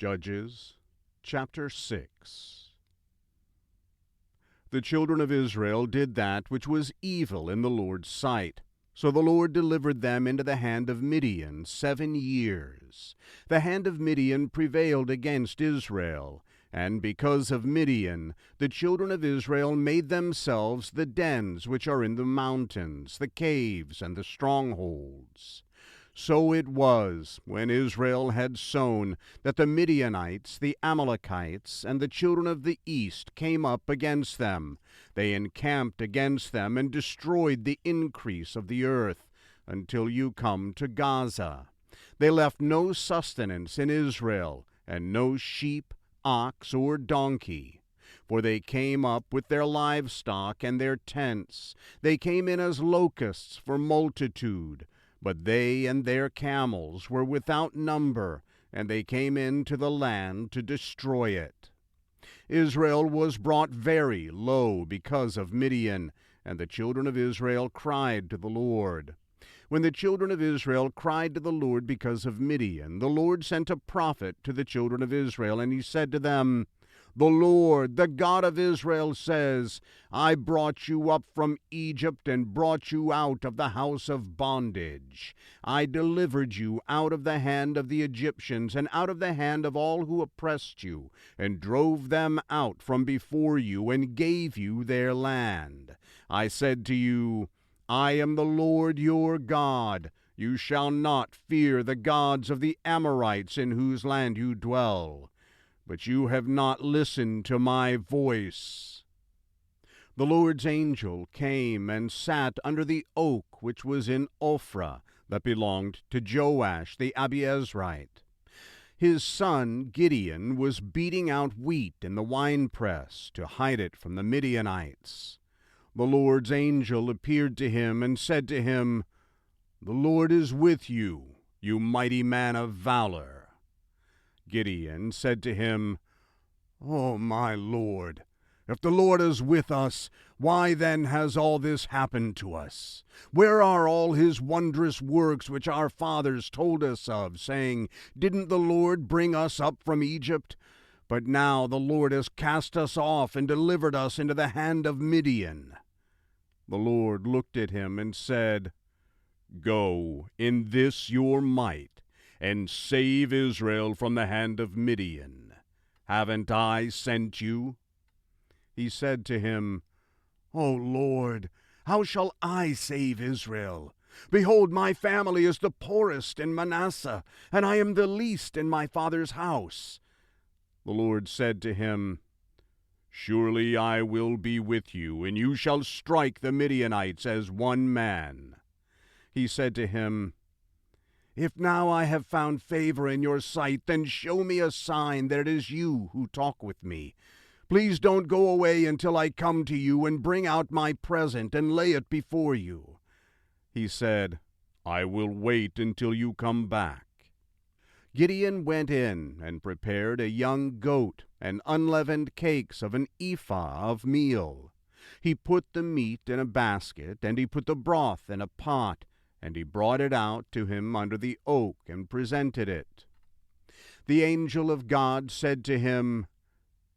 Judges chapter 6. The children of Israel did that which was evil in the Lord's sight. So the Lord delivered them into the hand of Midian 7 years. The hand of Midian prevailed against Israel, and because of Midian, the children of Israel made themselves the dens which are in the mountains, the caves, and the strongholds. So it was, when Israel had sown, that the Midianites, the Amalekites, and the children of the east came up against them. They encamped against them and destroyed the increase of the earth, until you come to Gaza. They left no sustenance in Israel, and no sheep, ox, or donkey. For they came up with their livestock and their tents. They came in as locusts for multitude. But they and their camels were without number, and they came into the land to destroy it. Israel was brought very low because of Midian, and the children of Israel cried to the Lord. When the children of Israel cried to the Lord because of Midian, the Lord sent a prophet to the children of Israel, and he said to them, "The Lord, the God of Israel, says, I brought you up from Egypt and brought you out of the house of bondage. I delivered you out of the hand of the Egyptians and out of the hand of all who oppressed you, and drove them out from before you and gave you their land. I said to you, I am the Lord your God. You shall not fear the gods of the Amorites in whose land you dwell. But you have not listened to my voice." The Lord's angel came and sat under the oak which was in Ophrah, that belonged to Joash the Abiezrite. His son Gideon was beating out wheat in the winepress to hide it from the Midianites. The Lord's angel appeared to him and said to him, "The Lord is with you, you mighty man of valor." Gideon said to him, "O my Lord, if the Lord is with us, why then has all this happened to us? Where are all his wondrous works which our fathers told us of, saying, Didn't the Lord bring us up from Egypt? But now the Lord has cast us off and delivered us into the hand of Midian." The Lord looked at him and said, "Go in this your might, and save Israel from the hand of Midian. Haven't I sent you?" He said to him, "O Lord, how shall I save Israel? Behold, my family is the poorest in Manasseh, and I am the least in my father's house." The Lord said to him, "Surely I will be with you, and you shall strike the Midianites as one man." He said to him, "If now I have found favor in your sight, then show me a sign that it is you who talk with me. Please don't go away until I come to you and bring out my present and lay it before you." He said, "I will wait until you come back." Gideon went in and prepared a young goat and unleavened cakes of an ephah of meal. He put the meat in a basket, and he put the broth in a pot, and he brought it out to him under the oak and presented it. The angel of God said to him,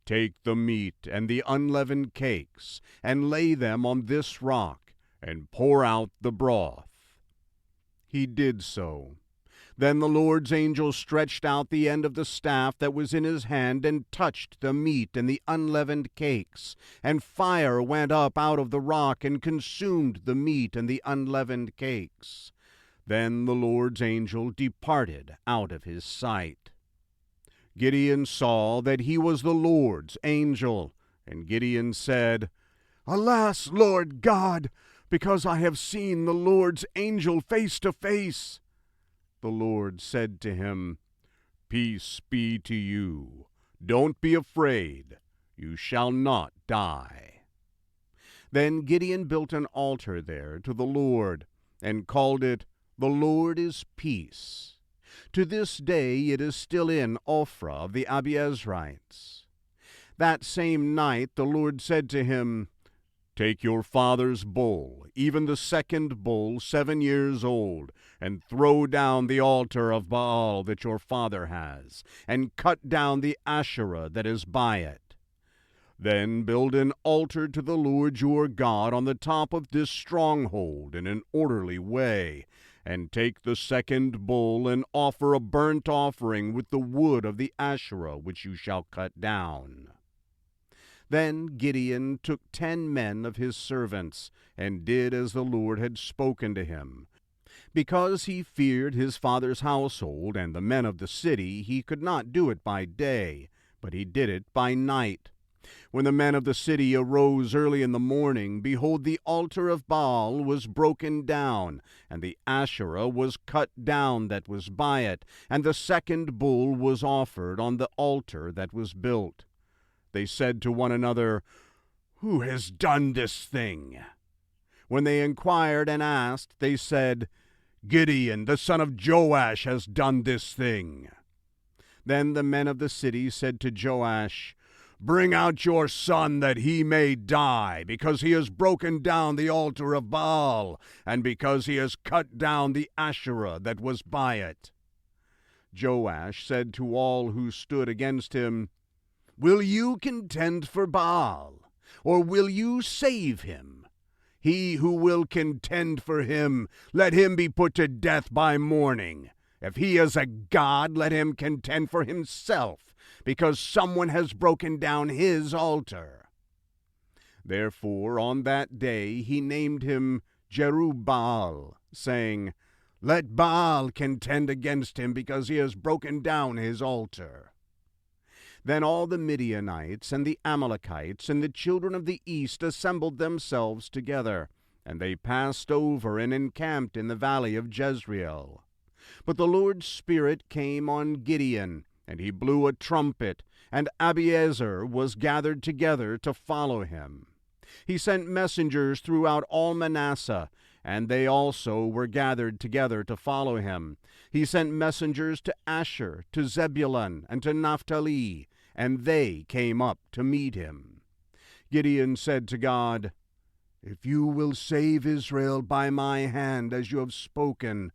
"Take the meat and the unleavened cakes, and lay them on this rock, and pour out the broth." He did so. Then the Lord's angel stretched out the end of the staff that was in his hand and touched the meat and the unleavened cakes, and fire went up out of the rock and consumed the meat and the unleavened cakes. Then the Lord's angel departed out of his sight. Gideon saw that he was the Lord's angel, and Gideon said, "Alas, Lord God, because I have seen the Lord's angel face to face." The Lord said to him, "Peace be to you. Don't be afraid. You shall not die." Then Gideon built an altar there to the Lord, and called it, "The Lord is Peace." To this day it is still in Ophrah of the Abiezrites. That same night the Lord said to him, Take your father's bull, even the second bull 7 years old, and throw down the altar of Baal that your father has, and cut down the Asherah that is by it. Then build an altar to the Lord your God on the top of this stronghold in an orderly way, and take the second bull and offer a burnt offering with the wood of the Asherah which you shall cut down. Then Gideon took 10 men of his servants, and did as the Lord had spoken to him. Because he feared his father's household and the men of the city, he could not do it by day, but he did it by night. When the men of the city arose early in the morning, behold, the altar of Baal was broken down, and the Asherah was cut down that was by it, and the second bull was offered on the altar that was built. They said to one another, "Who has done this thing?" When they inquired and asked, they said, "Gideon, the son of Joash, has done this thing." Then the men of the city said to Joash, "Bring out your son that he may die, because he has broken down the altar of Baal, and because he has cut down the Asherah that was by it." Joash said to all who stood against him, "Will you contend for Baal, or will you save him? He who will contend for him, let him be put to death by morning. If he is a god, let him contend for himself, because someone has broken down his altar." Therefore on that day he named him Jerubbaal, saying, "Let Baal contend against him, because he has broken down his altar." Then all the Midianites and the Amalekites and the children of the east assembled themselves together, and they passed over and encamped in the valley of Jezreel. But the Lord's Spirit came on Gideon, and he blew a trumpet, and Abiezer was gathered together to follow him. He sent messengers throughout all Manasseh, and they also were gathered together to follow him. He sent messengers to Asher, to Zebulun, and to Naphtali, and they came up to meet him. Gideon said to God, "If you will save Israel by my hand, as you have spoken,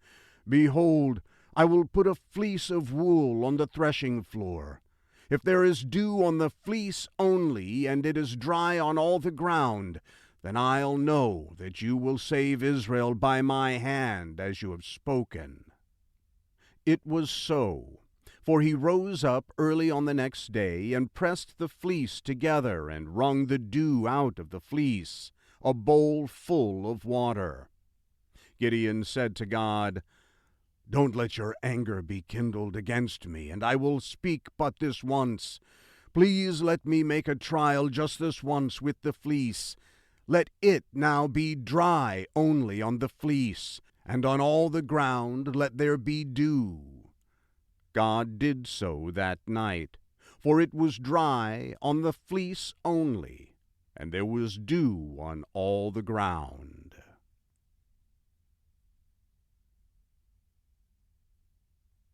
behold, I will put a fleece of wool on the threshing floor. If there is dew on the fleece only, and it is dry on all the ground, then I'll know that you will save Israel by my hand, as you have spoken." It was so. For he rose up early on the next day, and pressed the fleece together, and wrung the dew out of the fleece, a bowl full of water. Gideon said to God, "Don't let your anger be kindled against me, and I will speak but this once. Please let me make a trial just this once with the fleece. Let it now be dry only on the fleece, and on all the ground let there be dew." God did so that night, for it was dry on the fleece only, and there was dew on all the ground.